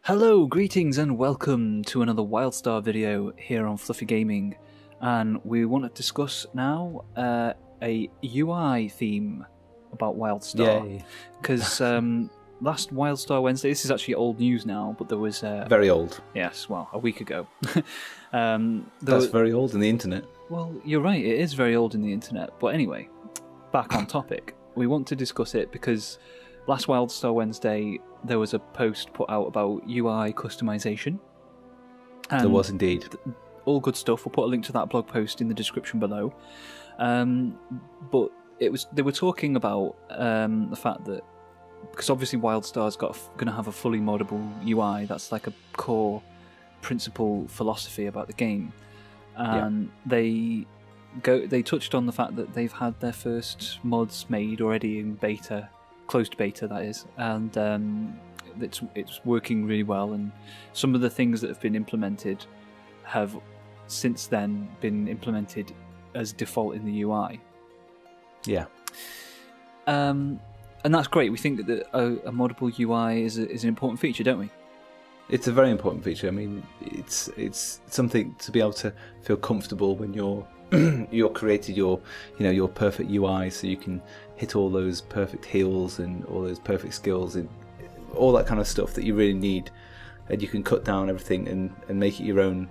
Hello, greetings and welcome to another WildStar video here on Fluffy Gaming, and we want to discuss now a UI theme about WildStar. Because last WildStar Wednesday, this is actually old news now, but there was... very old. Yes, well, a week ago. That's very old in the internet. Well, you're right, it is very old in the internet. But anyway, back on topic. We want to discuss it because last WildStar Wednesday there was a post put out about UI customization. And there was indeed. All good stuff. We'll put a link to that blog post in the description below. But they were talking about the fact that, because obviously WildStar's going to have a fully moddable UI. That's like a core principle philosophy about the game. And they touched on the fact that they've had their first mods made already in beta, closed beta that is, and it's working really well. And some of the things that have been implemented have since then been implemented as default in the UI. Yeah. And that's great. We think that a moddable UI is an important feature, don't we? It's a very important feature. I mean, it's something to be able to feel comfortable when you're created your perfect UI, so you can hit all those perfect heals and all those perfect skills and all that kind of stuff that you really need, and you can cut down everything and make it your own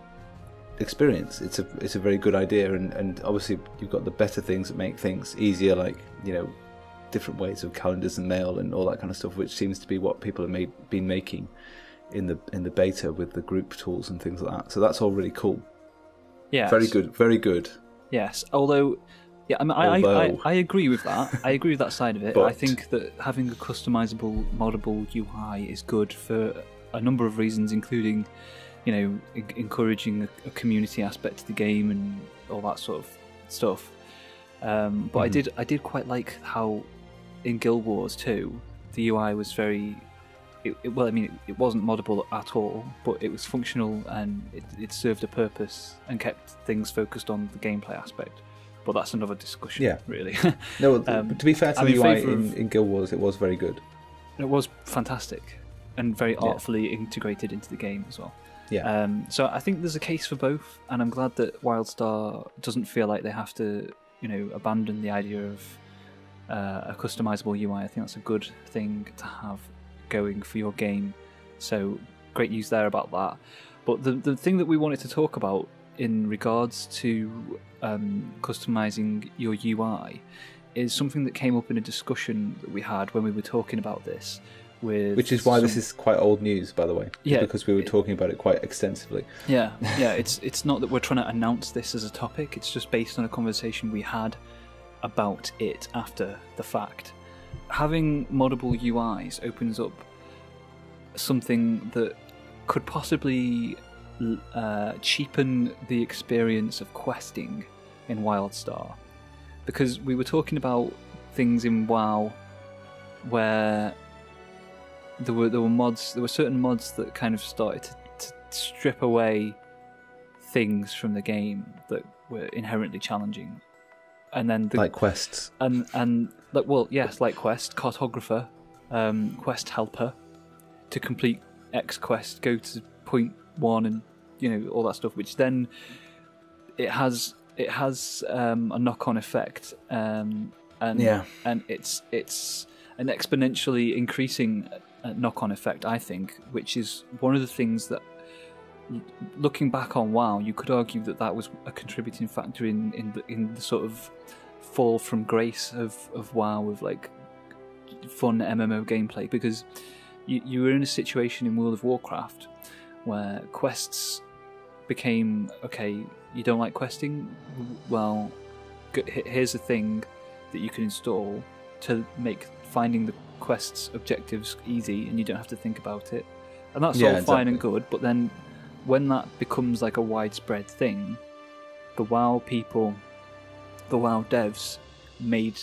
experience. It's a very good idea, and obviously you've got the better things that make things easier, like different ways of calendars and mail and all that kind of stuff, which seems to be what people have been making in the beta with the group tools and things like that. So that's all really cool. Yeah, very good. Yes, although, yeah, I mean, I agree with that. I agree with that side of it. But I think that having a customizable, moddable UI is good for a number of reasons, including, encouraging a community aspect to the game and all that sort of stuff. But I did quite like how in Guild Wars 2 the UI was very. It wasn't moddable at all, but it was functional and it served a purpose and kept things focused on the gameplay aspect. But that's another discussion, really. No, to be fair to the UI in Guild Wars, it was very good. It was fantastic and very artfully integrated into the game as well. Yeah. So I think there's a case for both, and I'm glad that WildStar doesn't feel like they have to, abandon the idea of a customizable UI. I think that's a good thing to have going for your game, so great news there about that. But the thing that we wanted to talk about in regards to customizing your UI is something that came up in a discussion that we had when we were talking about this, which is why this is quite old news, by the way. Yeah, because we were talking about it quite extensively. Yeah. It's not that we're trying to announce this as a topic, it's just based on a conversation we had about it after the fact. Having moddable UIs opens up something that could possibly cheapen the experience of questing in WildStar, because we were talking about things in WoW where there were certain mods that kind of started to strip away things from the game that were inherently challenging. And then like quests, and like quest, cartographer, quest helper, to complete X quest, go to point 1, and all that stuff. Which then it has a knock-on effect, and it's an exponentially increasing knock-on effect, I think, which is one of the things that, looking back on WoW, you could argue that was a contributing factor in the sort of fall from grace of WoW, with like fun MMO gameplay, because you were in a situation in World of Warcraft where quests became, okay, you don't like questing? Well, here's a thing that you can install to make finding the quest's objectives easy, and you don't have to think about it. And that's all fine and good, but then when that becomes like a widespread thing, the WoW people, the WoW devs, made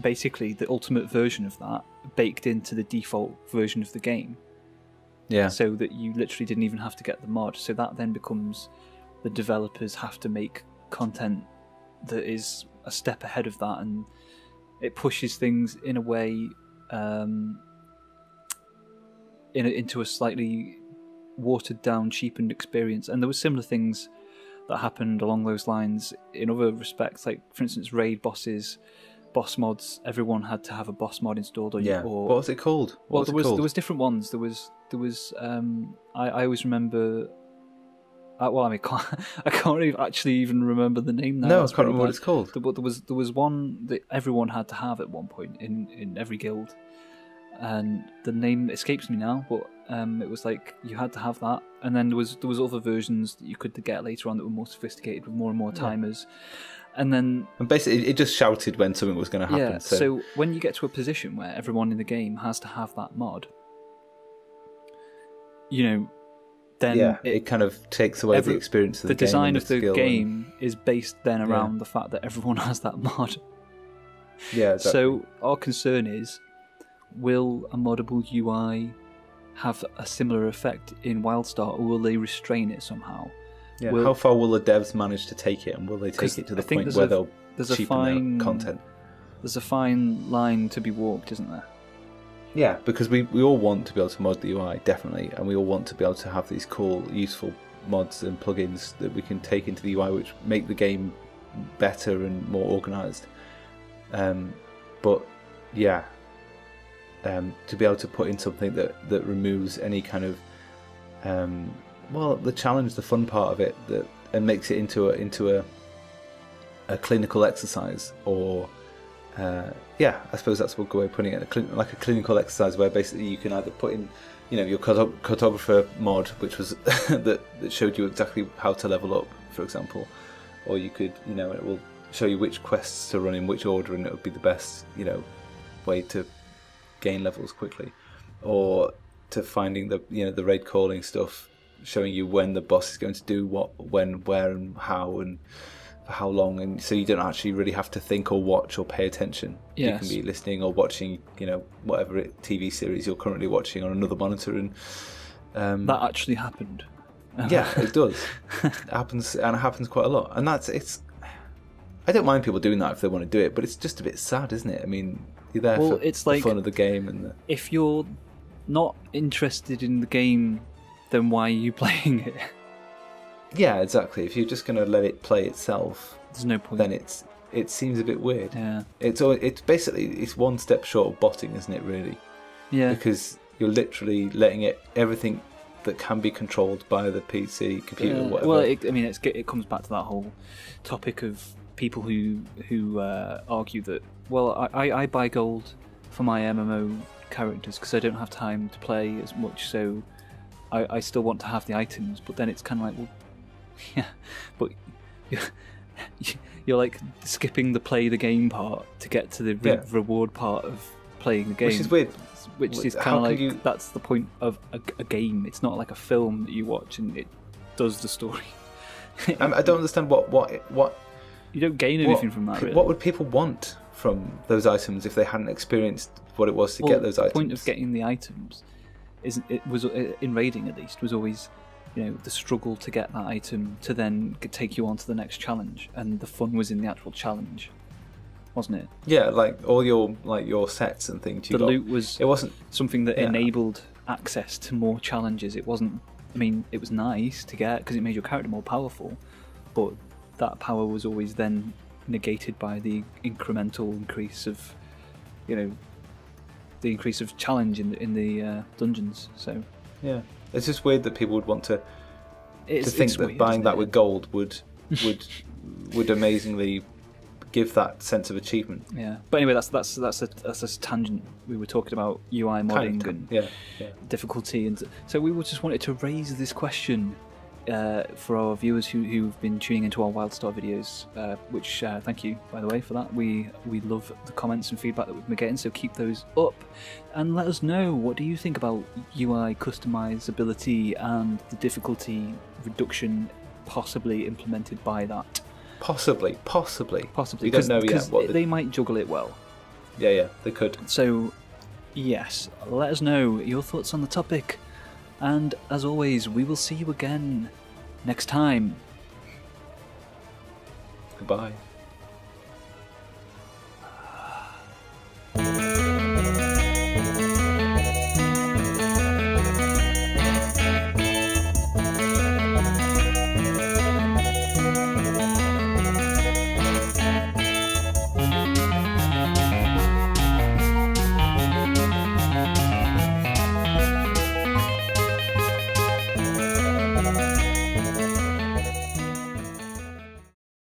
basically the ultimate version of that baked into the default version of the game. Yeah. So that you literally didn't even have to get the mod. So that then becomes the developers have to make content that is a step ahead of that, and it pushes things in a way into a slightly watered down, cheapened experience. And there were similar things that happened along those lines in other respects. Like, for instance, raid bosses, boss mods. Everyone had to have a boss mod installed. Or what was it called? There was different ones. There was. I always remember. Well, I mean, I can't actually even remember the name now. No, I can't remember what it's called. But there was one that everyone had to have at one point in every guild, and the name escapes me now. But it was like you had to have that, and then there was other versions that you could get later on that were more sophisticated with more and more timers, and basically it just shouted when something was going to happen. Yeah. So when you get to a position where everyone in the game has to have that mod, then it kind of takes away the experience of the game. The design of the game is based then around the fact that everyone has that mod. Yeah, exactly. So our concern is, will a moddable UI have a similar effect in WildStar, or will they restrain it somehow? Yeah. How far will the devs manage to take it, and will they take it to the point where they'll cheapen their content? There's a fine line to be walked, isn't there? Yeah, because we all want to be able to mod the UI, definitely, and we all want to be able to have these cool, useful mods and plugins that we can take into the UI which make the game better and more organised. But yeah, to be able to put in something that removes any kind of the challenge, the fun part of it, and makes it into a clinical exercise, or I suppose that's a good way of putting it, like a clinical exercise where basically you can either put in, your cartographer mod, which was that showed you exactly how to level up, for example, or you could, it will show you which quests to run in which order, and it would be the best, way to gain levels quickly, or to finding the raid calling stuff, showing you when the boss is going to do what, when, where, and how, and for how long, and so you don't actually really have to think or watch or pay attention. Yes. You can be listening or watching, whatever TV series you're currently watching on another monitor, and that actually happened. Yeah, it does. It happens, and it happens quite a lot. And it's. I don't mind people doing that if they want to do it, but it's just a bit sad, isn't it? I mean, you're there for the fun of the game, and if you're not interested in the game, then why are you playing it? Yeah, exactly. If you're just going to let it play itself, there's no point. Then it seems a bit weird. Yeah. It's basically one step short of botting, isn't it? Really. Yeah. Because you're literally letting everything that can be controlled by the PC, computer, whatever. Well, it comes back to that whole topic of people who argue that, well, I buy gold for my MMO characters because I don't have time to play as much, so I still want to have the items. But then it's kind of like, well, yeah, but you're like skipping the play the game part to get to the reward part of playing the game, which is weird. Which is kind of like that's the point of a game. It's not like a film that you watch and it does the story. I don't understand what you don't gain anything from that. Really. What would people want from those items if they hadn't experienced what it was to get those items? The point of getting the items was in raiding, at least, was always the struggle to get that item to then take you on to the next challenge, and the fun was in the actual challenge, wasn't it? Yeah, like all your sets and things. Loot was. It wasn't something that enabled access to more challenges. It wasn't. I mean, it was nice to get because it made your character more powerful, but that power was always then negated by the incremental increase of, the increase of challenge in the dungeons. So yeah, it's just weird that people would want to think that weird, buying that with gold would amazingly give that sense of achievement. Yeah, but anyway, that's a tangent. We were talking about UI modding and difficulty, and so we just wanted to raise this question for our viewers who've been tuning into our WildStar videos, which thank you, by the way, for that. We love the comments and feedback that we've been getting, so keep those up and let us know, what do you think about UI customizability and the difficulty reduction possibly implemented by that? Possibly. We don't know yet. They might juggle it well. Yeah, they could. So, yes, let us know your thoughts on the topic. And as always, we will see you again next time. Goodbye.